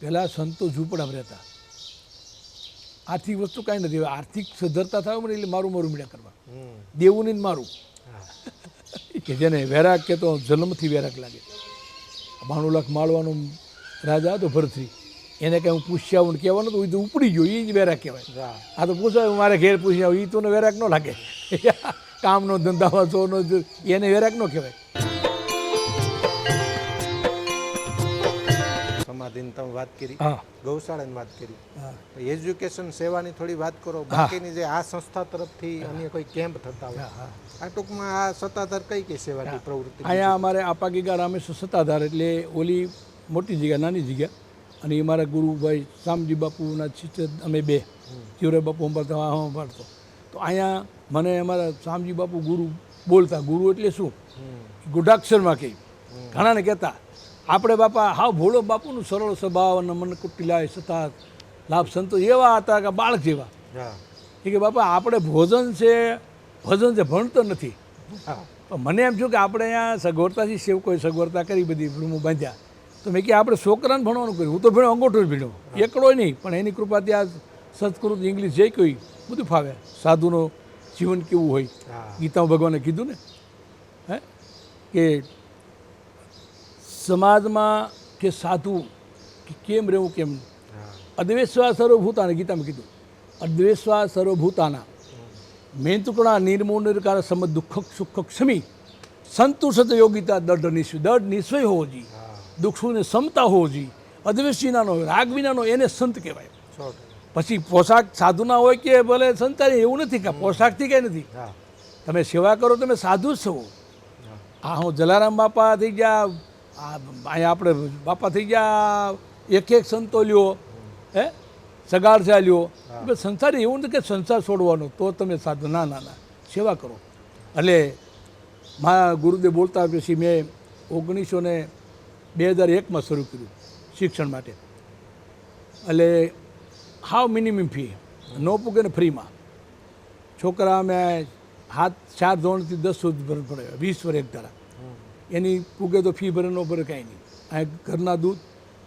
પહેલાં સંતો ઝૂંપડામાં રહેતા. આર્થિક વસ્તુ કાંઈ નથી. હવે આર્થિક સદ્ધરતા થાય મને એટલે મારું મળ્યા કરવા, દેવું નહીં મારું. કે જેને વૈરાગ કહેતો જન્મથી વૈરાગ લાગે. 92 લાખ માળવાનો રાજા હતો ભરતરી, એને કંઈ હું પૂછ્યા આવું કહેવાનું તો એ તો ઉપડી ગયો, એ જ વૈરાગ કહેવાય. આ તો પૂછાય મારે ઘેર પૂછ્યા એ તો વૈરાગ ન લાગે. કામનો ધંધામાં સોનો એને વૈરાગ ન કહેવાય. સમાધિની તમે વાત કરી, ગૌશાળાની વાત કરી, એજ્યુકેશન સેવાની થોડી વાત કરો. બાકીની જે આ સંસ્થા તરફથી અન્ય કોઈ કેમ્પ થતા હોય, આ ટૂંકમાં આ સત્તાધાર કઈ કઈ સેવાની પ્રવૃત્તિ? અહીંયા અમારે આપાગીગા રામેશ્વર સત્તાધાર એટલે ઓલી મોટી જગ્યા નાની જગ્યા, અને એ મારા ગુરુભાઈ શામજી બાપુના શિષ્ય અમે બે, ચિવરાય બાપુ સંભાળતો. તો અહીંયા મને અમારા શામજી બાપુ ગુરુ બોલતા. ગુરુ એટલે શું? ગુઢાક્ષરમાં કહી ઘણાને કહેતા. આપણે બાપા હાવ ભોળો બાપુનું સરળ સ્વભાવ અને મન કુટિલાય સતા લાભ સંતો એવા હતા કે બાળક જેવા. એ કે બાપા આપણે ભોજન છે ભજન છે, ભણતો નથી. મને એમ થયું કે આપણે અહીંયા સગવડતાથી સેવકોએ સગવડતા કરી, બધી રૂમો બાંધ્યા. તો મેં કે આપણે છોકરાને ભણવાનું કર્યું. હું તો ભણ્યો, અંગોઠો જ ભણ્યો, એકડો નહીં, પણ એની કૃપાથી આ સંસ્કૃત ઇંગ્લિશ જે કહ્યું બધું ફાવે. સાધુનું જીવન કેવું હોય, ગીતામાં ભગવાને કીધું ને, હે કે સમાજમાં કે સાધુ કે કેમ રહેવું, કેમ અદ્વેષવા સર્વભૂતાના, ગીતામાં કીધું અદ્વેષવા સર્વભૂતાના મેંતુકણા નિર્મૂળ નિર્કાર સમજ દુઃખ સુખ ક્ષમી સંતુષત યોગિતા દઢ નિશ્વય. દઢ નિશ્વય હોવો જોઈએ, દુઃખ સુખને ક્ષમતા હોવો જોઈએ, અદ્વેષ વિનાનો રાગ વિનાનો, એને સંત કહેવાય. પછી પોશાક સાધુના હોય કે ભલે સંતાની, એવું નથી કે પોશાકથી કંઈ નથી. તમે સેવા કરો, તમે સાધુ જ છો. આ હું જલારામ બાપા થઈ ગયા, અહીંયા આપણે બાપા થઈ ગયા, એક એક સંતો લ્યો, હે સગાડ છે લ્યો. સંસાર એવું નથી કે સંસાર છોડવાનો તો તમે સાધુ, ના ના ના, સેવા કરો. એટલે મારા ગુરુદેવ બોલતા પછી મેં 2001માં શરૂ કર્યું શિક્ષણ માટે. એટલે હાવ મિનિમમ ફી, ન પૂગે ને ફ્રીમાં. છોકરા અમે 4 ધોરણથી 10 સુધી ભરવું પડે, 20 વર્ષ એક ધારા. એની પૂગે તો ફી ભરે ન ભરે કાંઈ નહીં. આ ઘરના દૂધ,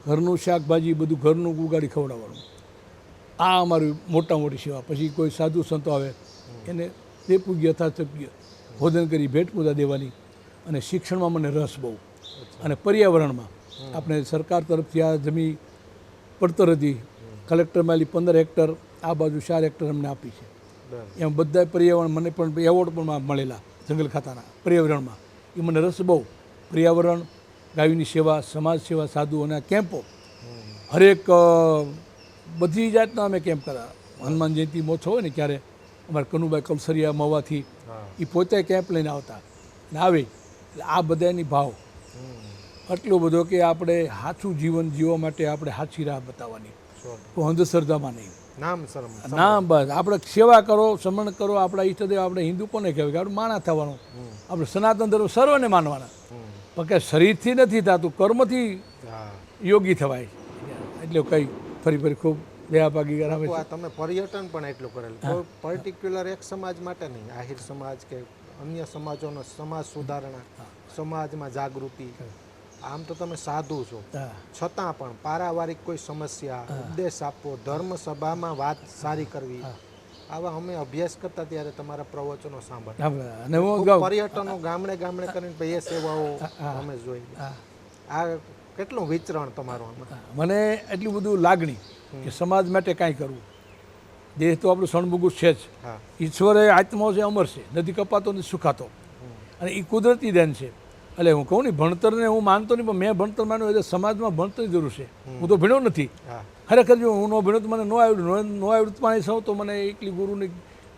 ઘરનું શાકભાજી, બધું ઘરનું ઉગાડી ખવડાવવાનું. આ અમારી મોટા મોટી સેવા. પછી કોઈ સાધુ સંતો આવે એને તે પૂગ્ય યથાશક્ય ભોજન કરી ભેટ પૂજા દેવાની. અને શિક્ષણમાં મને રસ બહુ, અને પર્યાવરણમાં આપણે સરકાર તરફથી આ જમીન પડતર હતી, કલેક્ટરમાં 15 હેક્ટર, આ બાજુ 4 હેક્ટર અમને આપી છે. એમ બધા પર્યાવરણ મને પણ એવોર્ડ પણ મળેલા જંગલ ખાતાના પર્યાવરણમાં. એ મને રસ બહુ. પર્યાવરણ, ગાયોની સેવા, સમાજ સેવા, સાધુ અને કેમ્પો, હરેક બધી જાતના અમે કેમ્પ કર્યા. હનુમાન જયંતિ મોછો હોય ને ત્યારે અમારે કનુભાઈ કલસરિયા મવાથી એ પોતે કેમ્પ લઈને આવતા ને આવે. એટલે આ બધાની ભાવ એટલો બધો કે આપણે સાચું જીવન જીવવા માટે આપણે સાચી રાહ બતાવવાની, કોઈ અંધશ્રદ્ધામાં નહીં. નામ બસ આપણે સેવા કરો, સમરણ કરો. આપણા ઈષ્ટદેવ, આપણે હિન્દુ કોને કહેવાય કે આપણે માણસ થવાનું. આપણે સનાતન ધર્મ સર્વને માનવાના, પણ કે શરીરથી નથી થતું, કર્મથી યોગી થવાય. એટલે કંઈ ફરી ખૂબ દયાભાગી કરાવે છે. તમે પર્યટન પણ એટલું કરેલું, કોઈ પર્ટિક્યુલર એક સમાજ માટે નહીં, આહિર સમાજ કે અન્ય સમાજોનો સમાજ સુધારણા, સમાજમાં જાગૃતિ. આમ તો તમે સાધુ છો, છતાં પણ પારિવારિક કોઈ સમસ્યા, ઉપદેશ આપવો, ધર્મ સભામાં વાત સારી કરવી, આવા અમે અભ્યાસ કરતા ત્યારે તમારા પ્રવચનો સાંભળ્યા. પર્યટનો ગામડે ગામડે કરીને એ સેવાઓ અમે જોઈ. આ કેટલું વિચરણ તમારું? મને એટલું બધું લાગણી કે સમાજ માટે કાંઈ કરવું. દેહ તો આપણું સણમુગું છે જ, ઈશ્વરે આત્મા છે, અમર છે, નથી કપાતો નથી સુખાતો, અને એ કુદરતી દેન છે. એટલે હું કહું ને, ભણતરને હું માનતો નહીં, પણ મેં ભણતર માન્યું એટલે સમાજમાં ભણતરની જરૂર છે. હું તો ભણ્યો નથી ખરેખર. જો હું ન ભણ્યો તો મને ન આવડ્યું પાણી સૌ તો મને એકલી ગુરુની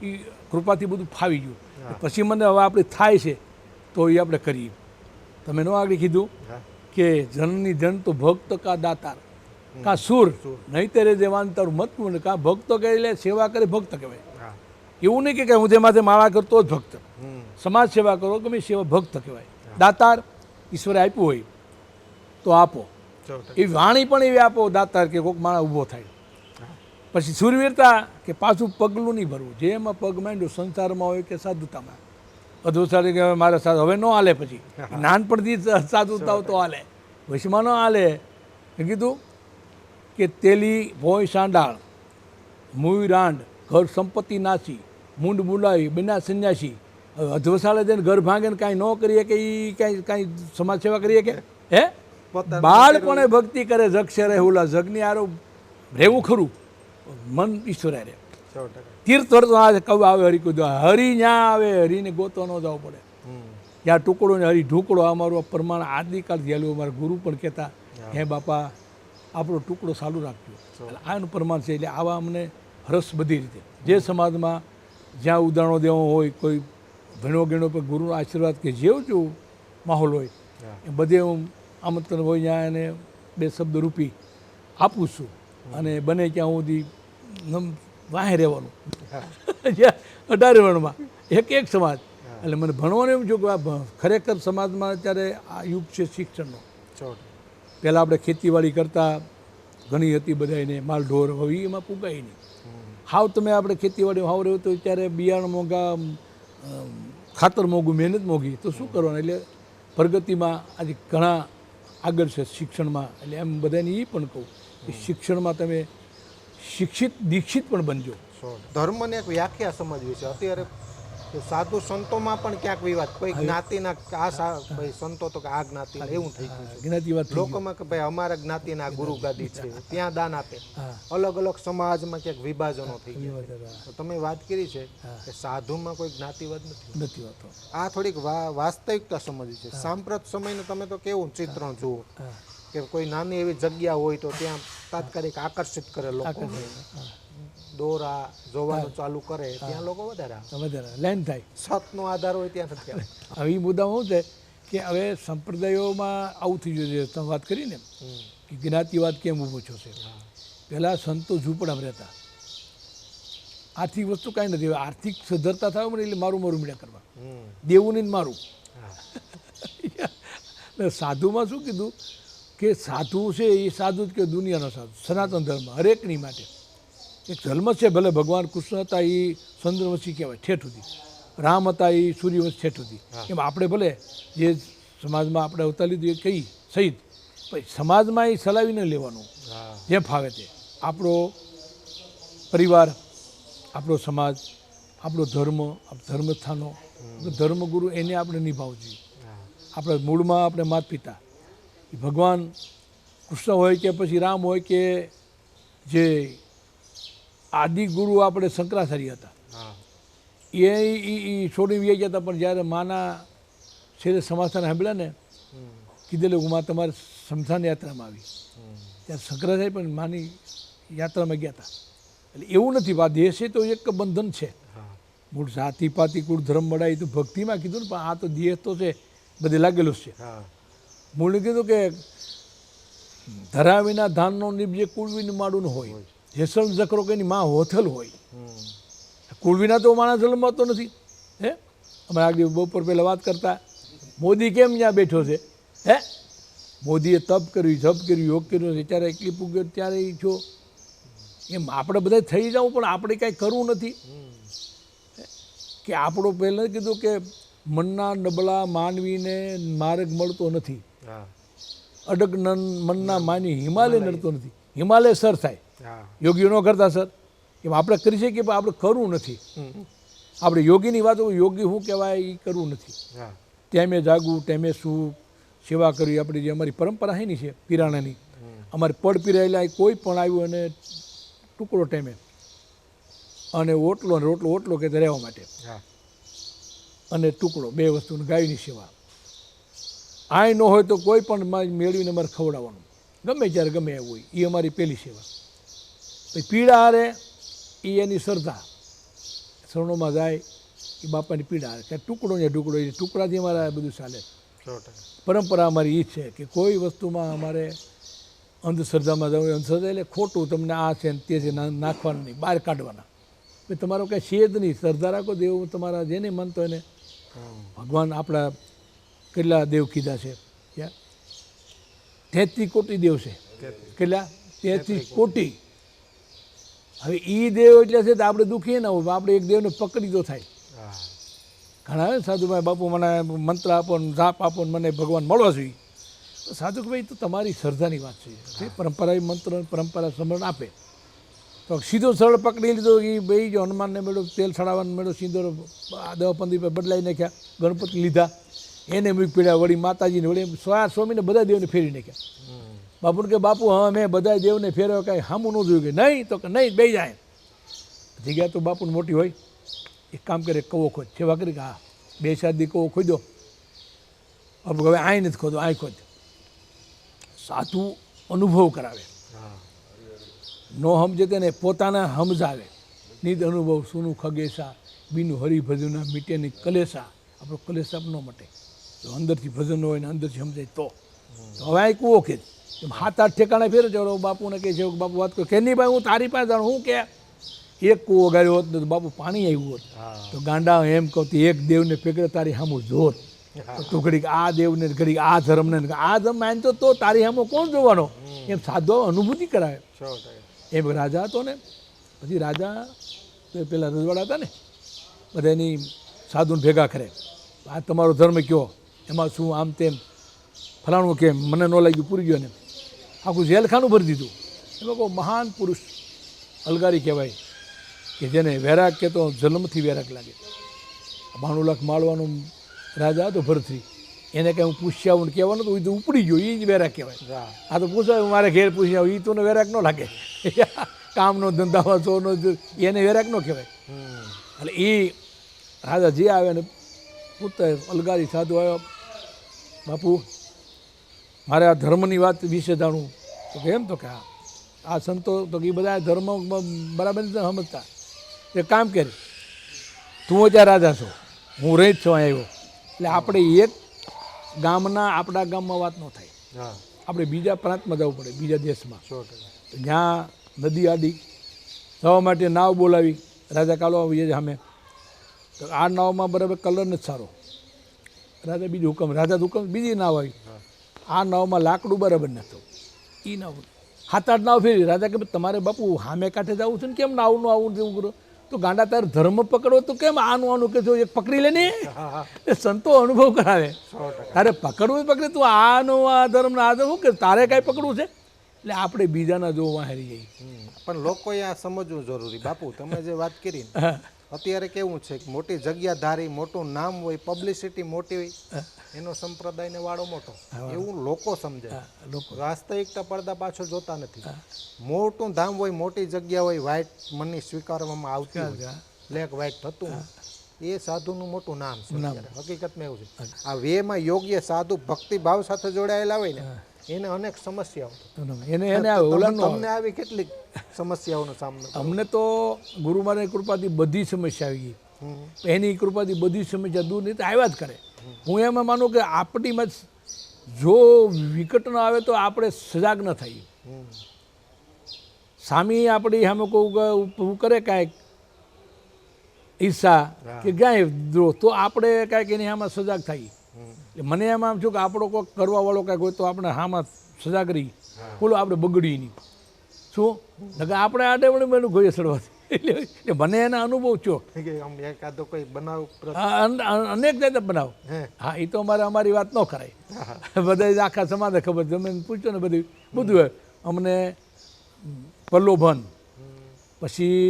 એ કૃપાથી બધું ફાવી ગયું. પછી મને હવે આપણે થાય છે તો એ આપણે કરીએ. તમે ન આગળ કીધું કે જનની જન તો ભક્ત કા દાતાર કા સુર નહીં તેરે દેવાન તારું મત ને કા ભક્ત કહે એટલે સેવા કરે ભક્ત કહેવાય. એવું નહીં કે હું તેમાંથી માળા કરતો જ ભક્ત. સમાજ સેવા કરો, ગમે સેવા ભક્ત કહેવાય. દાતાર ઈશ્વરે આપ્યું હોય તો આપો, એ વાણી પણ એવી આપો દાતાર કે કોઈક માણસ ઊભો થાય. પછી સુરવીરતા કે પાછું પગલું નહીં ભરવું. જેમાં પગ માંડ્યો સંસારમાં હોય કે સાધુતામાં. અધોસારી કે મારે સાધુ હવે ન હાલે. પછી નાનપણથી સાધુતા તો હાલે, વૈશમાં ન હાલે. કીધું કે તેલી ભોય સાંડાળ મુઈ રાંડ ઘર સંપત્તિ નાસી મૂંડ મુલાવી બિના સંન્યાસી અધવસાળે જઈને ઘર ભાંગે ને કાંઈ ન કરીએ કે એ કાંઈ સમાજ સેવા કરીએ કે હે પોતાનું બાળપણે ભક્તિ કરે જગ છે રહે ઓલા જગની આરો રહેવું ખરું મન ઈશ્વરે રહે 100%. તીર્થ વર્તો આ કવ આવે હરી કુદ હરી ન્યા આવે હરીને ગોતવા ન જવું પડે ત્યાં ટુકડો ને હરી ઢુકડો અમારું પ્રમાણ આદિકાળથી હાલ્યું અમારા ગુરુ પણ કહેતા હે બાપા આપણો ટુકડો ચાલુ રાખજો એટલે આનું પ્રમાણ છે એટલે આવા અમને રસ બધી રીતે જે સમાજમાં જ્યાં ઉદાહરણો દેવો હોય કોઈ ભણો ગણો પર ગુરુનો આશીર્વાદ કે જેવું જેવું માહોલ હોય એ બધે હું આમંત્રણ હોય ત્યાં એને 2 શબ્દ રૂપી આપું છું અને બને ત્યાં સુધી વાહે રહેવાનું જ્યાં 18 વર્ણમાં એક સમાજ એટલે મને ભણવાનું એમ છું કે આ ખરેખર સમાજમાં અત્યારે આ યુગ છે શિક્ષણનો 100%. પહેલાં આપણે ખેતીવાડી કરતા ઘણી હતી બધાને માલ ઢોર હવે એમાં પુગાય નહીં હાવ તમે આપણે ખેતીવાડી હાવ રહ્યું તો ત્યારે બિયારણ મોંઘા ખાતર મોંઘું મહેનત મોંઘી તો શું કરવાનું એટલે પ્રગતિમાં આજે ઘણા આગળ છે શિક્ષણમાં એટલે એમ બધાને એ પણ કહું કે શિક્ષણમાં તમે શિક્ષિત દીક્ષિત પણ બનજો. ધર્મને એક વ્યાખ્યા સમજવી છે અત્યારે કે સાધુ સંતોમાં પણ ક્યાંક વિવાદ કોઈ જ્ઞાતિના ભાઈ સંતો તો કે આ જ્ઞાતિના એવું થઈ ગયું છે જ્ઞાતિવાદ થઈ ગયો. લોકોમાં કે ભાઈ અમારા જ્ઞાતિના ગુરુ ગાદી છે ત્યાં દાન આપે અલગ અલગ સમાજમાં ક્યાંક વિભાજનો થઈ ગયા તો તમે વાત કરી છે કે સાધુમાં કોઈ જ્ઞાતિવાદ નથી હોતો. આ થોડીક વાસ્તવિકતા સમજવી છે સાંપ્રત સમયને તમે તો કેવું ચિત્રણ જુઓ કે કોઈ નાની એવી જગ્યા હોય તો ત્યાં તાત્કાલિક આકર્ષિત કરે લોકો દોરા જોવાનું ચાલુ કરે ત્યાં લોકો વધારે લાઈન થાય છતનો આધાર હોય ત્યાં નથી આવે. હવે એ મુદ્દામાં શું છે કે હવે સંપ્રદાયોમાં આવું થઈ ગયું છે તમે વાત કરીને કે જ્ઞાતિવાદ કેમ ઊભો છો છે પહેલાં સંતો ઝૂંપડામાં રહેતા આર્થિક વસ્તુ કાંઈ નથી આર્થિક સદ્ધરતા થાય મને એટલે મારું મીડિયા કરવા દેવું નહીં મારું સાધુમાં શું કીધું કે સાધુ છે એ સાધુ જ કે દુનિયાનો સાધુ સનાતન ધર્મ હરેકની માટે એક ધર્મ છે ભલે ભગવાન કૃષ્ણ હતા એ ચંદ્રવંશી કહેવાય ઠેઠ સુધી રામ હતા એ સૂર્યવંશ ઠેઠ સુધી એમ આપણે ભલે જે સમાજમાં આપણે અવતાર લીધું એ કહી સહિત પછી સમાજમાં એ ચલાવીને લેવાનું જેમ ફાવે તે આપણો પરિવાર આપણો સમાજ આપણો ધર્મસ્થાનો ધર્મગુરુ એને આપણે નિભાવવું જોઈએ. આપણા મૂળમાં આપણે માતા પિતા એ ભગવાન કૃષ્ણ હોય કે પછી રામ હોય કે જે આદિ ગુરુ આપણે શંકરાચાર્ય હતા એ છોડી વ્યાઈ ગયા હતા પણ જ્યારે માના છેલ્લે સમાધાન સાંભળ્યા ને કીધેલું હું માં તમારે શમશાન યાત્રામાં આવી ત્યારે શંકરાચાર્ય પણ માની યાત્રામાં ગયા હતા એટલે એવું નથી આ દેશે તો એક બંધન છે મૂળ જાતિ પાતિ કુળ ધર્મ મળાય તો ભક્તિમાં કીધું ને પણ આ તો દેહ તો છે બધે લાગેલું છે મૂળને કીધું કે ધરા વિના ધાનનો નીપજે કુળવીનું માડું હોય જેસલ જકરો કે એની માં હોથલ હોય કુળ વિના તો માણસ જન્મતો નથી હે અમે આગળ બપોર પહેલાં વાત કરતા મોદી કેમ ત્યાં બેઠો છે હે મોદીએ તપ કર્યું જપ કર્યું યોગ કર્યું છે ત્યારે એકલી પૂગ્યો ત્યારે એ છો એમ આપણે બધા થઈ જવું પણ આપણે કાંઈ કરવું નથી કે આપણો પહેલાં કીધું કે મનના નબળા માનવીને માર્ગ મળતો નથી અડગ મનના માની હિમાલય નડતો નથી હિમાલય સર થાય યોગીઓ ન કરતા સર એમ આપણે કરી શકીએ પણ આપણે કરવું નથી આપણે યોગીની વાતો યોગી શું કહેવાય એ કરવું નથી ટાઈમે જાગવું ટાઈમે શું સેવા કરવી આપણી જે અમારી પરંપરા છે ને છે પીરાણાની અમારે પડ પીરાયેલા કોઈ પણ આવ્યું અને ટુકડો ટાઈમે અને ઓટલો ને રોટલો ઓટલો કે રહેવા માટે અને ટુકડો 2 વસ્તુની ગાયની સેવા આય ન હોય તો કોઈ પણ મેળવીને અમારે ખવડાવવાનું ગમે ત્યારે ગમે એવું હોય એ અમારી પહેલી સેવા. પછી પીડા હારે એ એની શ્રદ્ધા શરણોમાં જાય એ બાપાની પીડા હારે કે ટુકડો ને ટુકડો એ ટુકડાથી અમારે બધું ચાલે. પરંપરા અમારી એ છે કે કોઈ વસ્તુમાં અમારે અંધશ્રદ્ધામાં જવું અંધશ્રદ્ધા એટલે ખોટું તમને આ છે ને તે છે નાખવાનું નહીં બહાર કાઢવાના ભાઈ તમારો કાંઈ છે જ નહીં શ્રદ્ધા રાખો દેવ તમારા જેને માનતો એને ભગવાન આપણા કેટલા દેવ કીધા છે ક્યાં 33 કોટી દેવ છે કેટલા 33 કોટી. હવે એ દેવ એટલે છે તો આપણે દુઃખી ના હોય આપણે એક દેવને પકડી તો થાય. ઘણા સાધુભાઈ બાપુ મને મંત્ર આપો ને જાપ આપો ને મને ભગવાન મળવા જોઈએ સાધુ કે ભાઈ તો તમારી શ્રદ્ધાની વાત છે જે પરંપરા મંત્ર પરંપરા સમરણ આપે તો સીધો સરળ પકડી લીધો એ ભાઈ જો હનુમાનને મેળો તેલ ચડાવવાનો મેળો સિંદોર 10-15 બદલાઈ નાખ્યા ગણપતિ લીધા એને મૂકી પીડ્યા વળી માતાજીને વળી સ્વામીને બધા દેવને ફેરી નાખ્યા બાપુને કે બાપુ હા મેં બધા દેવને ફેરવ્યો કાંઈ સામું ન જોયું કે નહીં તો કે નહીં બે જાય જગ્યા તો બાપુને મોટી હોય એક કામ કરે કવો ખોદ સેવા કરી કે હા 2-4 દી કવો ખોદ્યો હવે આઈ નથી ખોદો આઈ ખોદ સાધુ અનુભવ કરાવે નો સમજે તેને પોતાના સમજાવે નિજ અનુભવ સુનું ખગેસા બીનું હરિભજના મીટેની કલેસા આપણો કલેસા ન મટે જો અંદરથી ભજન હોય ને અંદરથી સમજાય તો હવે આ કૂવો કે 7-8 ઠેકાણે ફેરે છે બાપુને કહે છે બાપુ વાત કરો કે નહીં ભાઈ હું તારી પાસે જાણું હું કે એક કૂવો ગાળ્યો હોત ને તો બાપુ પાણી આવ્યું હોત તો ગાંડા એમ કહું એક દેવને ફેંકડે તારી સામું જોત તો ઘડીક આ દેવને ઘડીક આ ધર્મને આ ધર્મ માનતો તો તારી સામું કોણ જોવાનો એમ સાધુ અનુભૂતિ કરાવે એમ રાજા હતો ને પછી રાજા પેલા રજવાડા હતા ને બધા એની સાધુને ભેગા કરે આ તમારો ધર્મ કયો એમાં શું આમ તેમ ફલાણું કેમ મને ન લાગ્યું પૂરી ગયો ને આખું જેલખાનું ભરી દીધું એમાં કોઈ મહાન પુરુષ અલગારી કહેવાય કે જેને વૈરાગ કે તો જન્મથી વૈરાગ લાગે 92 લાખ માળવાનો રાજા હતો ભરતરી એને કંઈ હું પૂછ્યા આવું કહેવાનું તો એ તો ઉપડી ગયો એ જ વૈરાગ કહેવાય આ તો પૂછાય મારે ઘેર પૂછી આવું એ તો વૈરાગ ન લાગે કામનો ધંધામાં ચોનો એને વૈરાગ ન કહેવાય એટલે એ રાજા જે આવે ને પૂછતા અલગારી સાધુ આવ્યો બાપુ મારે આ ધર્મની વાત વિશે જાણવું તો કે એમ તો કે આ સંતો તો એ બધા ધર્મ બરાબર નથી સમજતા એ કામ કરે તું ત્યાં રાજા છો હું રહી જ છું આવ્યો એટલે આપણે એક ગામના આપણા ગામમાં વાત ન થાય આપણે બીજા પ્રાંતમાં જવું પડે બીજા દેશમાં જ્યાં નદી આડી જવા માટે નાવ બોલાવી રાજા કાલો આવીએ સામે તો આ નાવમાં બરાબર કલર નથી સારો રાજા બીજું હુકમ રાજા હુકમ બીજી નાવ આવી આ નાવમાં લાકડું બરાબર નહોતું એ નાવ 7-8 નાવ ફેરી રાજા કે તમારે બાપુ સામે કાંઠે જવું છે ને કેમ નાવનું આવું જેવું કરો તો ગાંડા તારે ધર્મ પકડવો તો કેમ આનું કે જો એક પકડી લે ને સંતો અનુભવ કરાવે તારે પકડવું પકડે તું આનું આ ધર્મ આ ધર્મ કે તારે કાંઈ પકડવું છે એટલે આપણે બીજાના જોવા હારી જઈએ પણ લોકોએ આ સમજવું જરૂરી બાપુ તમે જે વાત કરી અત્યારે કેવું છે કે મોટી જગ્યા ધારી મોટું નામ હોય પબ્લિસિટી મોટી હોય એનો સંપ્રદાયને વાળો મોટો એવું લોકો સમજે વાસ્તવિકતા પડદા પાછળ જોતા નથી મોટું ધામ હોય મોટી જગ્યા હોય વ્હાઈટ મની સ્વીકારવામાં આવતી હોય બ્લેક વ્હાઈટ થતું એ સાધુનું મોટું નામ છે હકીકતમાં એવું છે આ વેમાં યોગ્ય સાધુ ભક્તિભાવ સાથે જોડાયેલા હોય ને એને અનેક સમસ્યાઓ તમને આવી કેટલીક સમસ્યાઓનો સામનો અમને તો ગુરુ મહારાજની કૃપાથી બધી સમસ્યા આવી ગઈ એની કૃપાથી બધી સમસ્યા દૂર નહીં તો આવ્યા જ કરે હું એમાં માનું કે આપણીમાં જો વિકટ ન આવે તો આપણે સજાગ ન થઈએ સામી આપણી સામે કોઈ કરે કાંઈક ઈર્ષા કે ગાય દ્રોહ તો આપણે કાંઈક એની સામે સજાગ થઈએ મને એમ આમ છું કે આપણો કોઈ કરવાવાળો કાંઈક હોય તો આપણે હામાં સજા કરી બોલો આપણે બગડીએ નહીં શું આપણે આડે વડે મેનું ગોળે ચડવાથી એટલે મને એના અનુભવ છો એકાદો કોઈ બનાવ અનેક જાતે બનાવ હા એ તો અમારી વાત ન કરાય બધા આખા સમાજે ખબર તમે પૂછો ને બધું હોય અમને પ્રલોભન પછી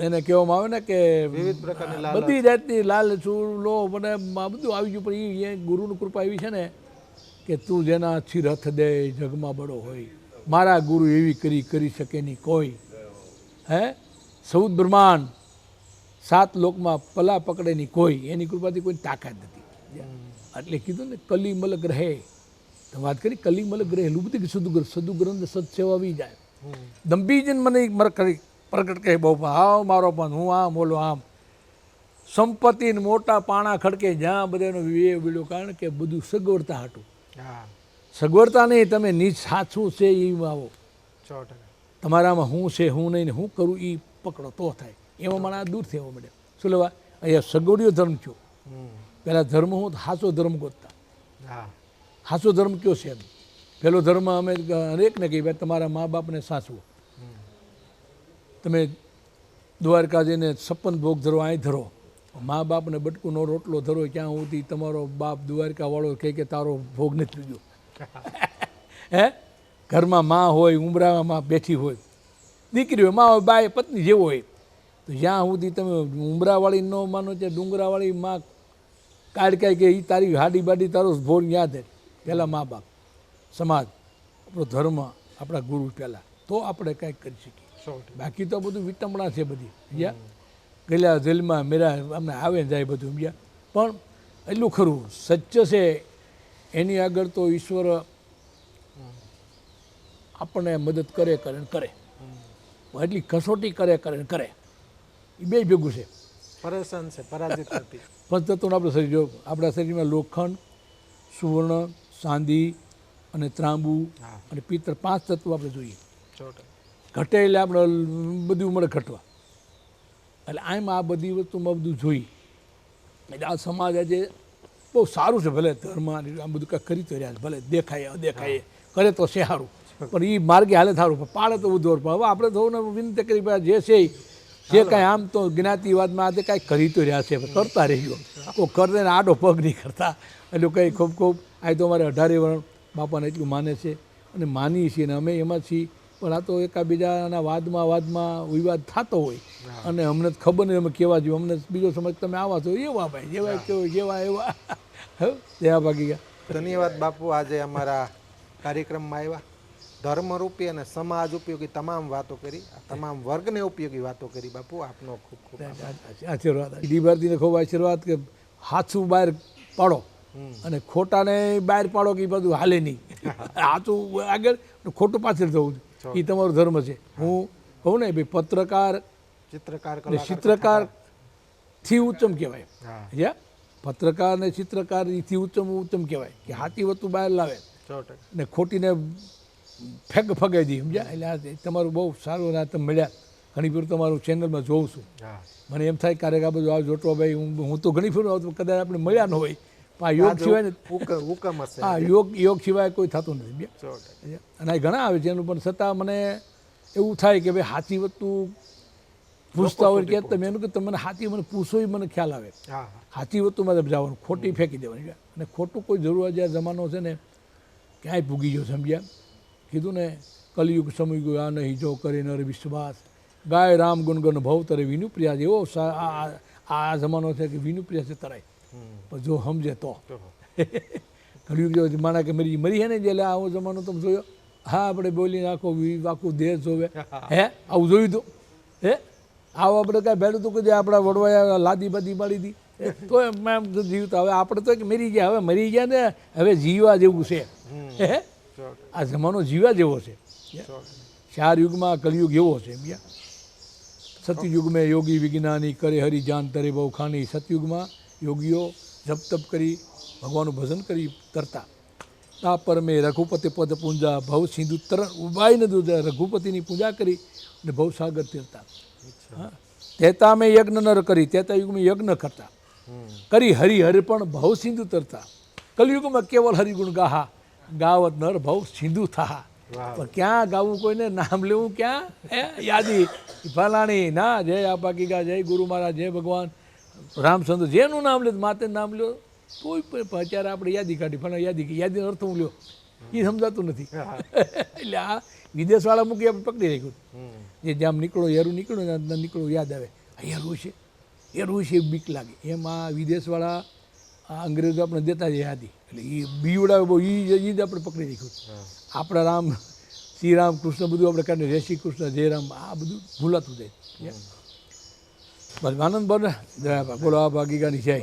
એને કહેવામાં આવે ને કે બધી જાતની લાલ ચૂલો મને બધું આવી ગયું પણ એ ગુરુની કૃપા એવી છે ને કે તું જેના છીર હથ દે જગમાં બળો હોય મારા ગુરુ એવી કરી શકે નહીં કોઈ હે 14 બ્રહ્માંડ 7 લોકમાં પલા પકડે નહીં કોઈ એની કૃપાથી કોઈ તાકાત નથી એટલે કીધું ને કલીમલ ગ્રહે તો વાત કરી કલીમલ ગ્રહે એટલું બધું કે સદુગ્રંથ સત્સેવા આવી જાય દંભી જઈને મને પ્રગટ કહે બહુ હાવ મારો પણ હું આમ બોલો આમ સંપત્તિ મોટા પાણા ખડકે જ્યાં બધાનો વિવેક વિડ્યો કારણ કે બધું સગવડતા હાટું સગવડતા નહીં તમે નીચ સાચું છે એ આવો તમારામાં હું છે હું નહીં ને હું કરું એ પકડો તો થાય એમાં મને આ દૂર થવા મળે શું લેવા અહીંયા સગવડિયો ધર્મ થયો પહેલાં ધર્મ હું હાચો ધર્મ ગોતતા હાચો ધર્મ કયો છે એમ પહેલો ધર્મ અમે હરેકને કહી ભાઈ તમારા મા બાપને સાચવો તમે દ્વારકા જઈને 56 ભોગ ધરો અહીં ધરો મા બાપને બટકુનો રોટલો ધરો ક્યાં સુધી તમારો બાપ દ્વારકાવાળો કહે કે તારો ભોગ નથી લીધો. હે ઘરમાં માં હોય, ઉંબરામાં બેઠી હોય, દીકરી હોય, માં હોય, બાય પત્ની જેવો હોય, તો જ્યાં સુધી તમે ઉંબરાવાળી ન માનો છે, ડુંગરાવાળી માં કાઢ કે એ તારી હાડી બાડી તારો ભોગ યાદ હે. પહેલાં મા બાપ, સમાજ, આપણો ધર્મ, આપણા ગુરુ પહેલાં, તો આપણે કાંઈક કરી શકીએ. બાકી તો બધું વિટંબણા છે બધી. સમજ્યા? ગયેલા જેલમાં મેરા અમને આવે ને જાય બધું. સમજ્યા? પણ એટલું ખરું સત્ય છે એની આગળ તો ઈશ્વર આપણને મદદ કરે ને કરે, એટલી કસોટી કરે ને કરે. એ બે ભેગું છે. પરેશાન છે, પરાજિત નથી. પંચતત્વનું આપણું શરીર જો, આપણા શરીરમાં લોખંડ, સુવર્ણ, ચાંદી અને ત્રાંબુ અને પિત્તળ 5 તત્વો આપણે જોઈએ. ઘટે એટલે આપણે બધું મળે ઘટવા. એટલે આમ આ બધી વસ્તુમાં બધું જોઈ. એટલે આ સમાજ આજે બહુ સારું છે. ભલે ધર્મ આ બધું કાંઈ કરી તો રહ્યા છે, ભલે દેખાય અદેખાય કરે તો છે સારું, પણ એ માર્ગે હાલે સારું, પણ પાડે તો બધું. પણ હવે આપણે થોડું વિનંતી કરી જે છે જે કાંઈ આમ તો જ્ઞાતિવાદમાં આજે કાંઈ કરી તો રહ્યા છે, કરતા રહીજો. કોઈ કરે ને આડો પગ નહીં કરતા. એટલે કંઈ ખૂબ આ તો અમારે 18 વર્ષ બાપાને એટલું માને છે અને માનીએ છીએ ને અમે એમાં છીએ. પણ આ તો એકાબીજાના વાદમાં વિવાદ થતો હોય અને અમને ખબર નહીં અમે કેવા જોઈએ. અમને બીજો સમજ તમે આવા છો એવા ભાઈ, જેવા કેવો જેવા એવા. તેવા બાકી ગયા. ધન્યવાદ બાપુ, આજે અમારા કાર્યક્રમમાં આવ્યા. ધર્મરૂપી અને સમાજ ઉપયોગી તમામ વાતો કરી, તમામ વર્ગને ઉપયોગી વાતો કરી. બાપુ આપનો ખૂબ ખૂબ આશીર્વાદ. દીવારજીને ખૂબ આશીર્વાદ કે હાથું બહાર પાડો અને ખોટાને બહાર પાડો કે એ બધું હાલે નહીં. હાથું આગળ, ખોટું પાછળ થવું, એ તમારો ધર્મ છે. હું કહું ને ભાઈ, ચિત્રકારથી ઉત્તમ કહેવાય. પત્રકાર ને ચિત્રકાર થી ઉત્તમ કહેવાય કે હાથી વસ્તુ બહાર લાવે ને ખોટીને ફગાઈ દે. સમજ્યા? એટલે આ તમારું બહુ સારું તમે મળ્યા. ઘણી ફેર તમારું ચેનલમાં જોઉં છું. મને એમ થાય ક્યારેક આ બધું જોટવા ભાઈ હું તો ઘણી ફેર કદાચ આપણે મળ્યા ન હોય, પણ આ યોગ સિવાય ને હા યોગ સિવાય કોઈ થતું નથી. અને આ ઘણા આવે ચેનલ, પણ છતાં મને એવું થાય કે ભાઈ સાચી વસ્તુ પૂછતા હોય કે તમે એનું કે તમે સાચી મને પૂછો, એ મને ખ્યાલ આવે. સાચી વસ્તુમાં જવાનું, ખોટી ફેંકી દેવાની. અને ખોટું કોઈ જરૂર જે જમાનો છે ને ક્યાંય ભૂગી ગયો. સમજ્યા? કીધું ને કલયુગ સમય ગયો આ નહીં જો કરે નર વિશ્વાસ, ગાય રામ ગુણગન ભવ તરે વિનુપ્રિયા. એવો આ જમાનો છે કે વિનુપ્રિયા છે તરાય, પણ જો સમજે તો. કલયુગ જો માણા કે મરી હે ને એટલે આવો જમાનો તમે જોયો? હા, આપણે બોલીને આખું દેશ જોવે. હે આવું જોયું તો? હે આવું આપણે કાંઈ ભેડું તો કદી આપણા વડવાયા લાદી બાદી પાડી હતી તો એમ જીવતા. હવે આપણે તો કે મરી ગયા, હવે મરી ગયા ને હવે જીવા જેવું છે. હે આ જમાનો જીવા જેવો છે. 4 યુગમાં કલયુગ એવો છે. સતયુગમાં યોગી વિજ્ઞાની કરે હરિ જાન તરે બહુ ખાની. સતયુગમાં યોગીઓ જપ તપ કરી ભગવાનનું ભજન કરી તરતા. તા પર મેં રઘુપતિ પદ પૂંજા ભવ સિંધુ તરણ ઉભાઈને રઘુપતિની પૂજા કરી અને ભવસાગર તરતા. તેતા મેં યજ્ઞ નર કરી, તેતા યુગમાં યજ્ઞ કરતા કરી હરિહર પણ ભવ સિંધુ તરતા. કલયુગમાં કેવલ હરિગુણ ગાહા, ગાવત નર ભવ સિંધુ થાહા. પણ ક્યાં ગાવું, કોઈને નામ લેવું ક્યાં? યાદી ફલાણી ના, જય આપા ગીગા, જય ગુરુ મહારાજ, જય ભગવાન રામચંદ્ર, જેનું નામ લે માતે નામ લ્યો કોઈ પણ. અત્યારે આપણે યાદી કાઢી, ફલાણા યાદીનો અર્થ હું લ્યો એ સમજાતું નથી. એટલે આ વિદેશવાળા મૂકી આપણે પકડી રાખ્યું. જે જેમ નીકળો હેરું નીકળ્યું ને નીકળો યાદ આવે હેરું છે બીક લાગે. એમ આ વિદેશવાળા આ અંગ્રેજો આપણે દેતા જાય યાદી, એટલે એ બીવડાવે બહુ, એ જ આપણે પકડી રાખ્યું. આપણા રામ, શ્રી રામ કૃષ્ણ બધું આપણે કાઢીને જય શ્રી કૃષ્ણ, જય રામ, આ બધું ભૂલાતું જાય. બસ આનંદ બને. બોલો આ ભાગીગાની જય.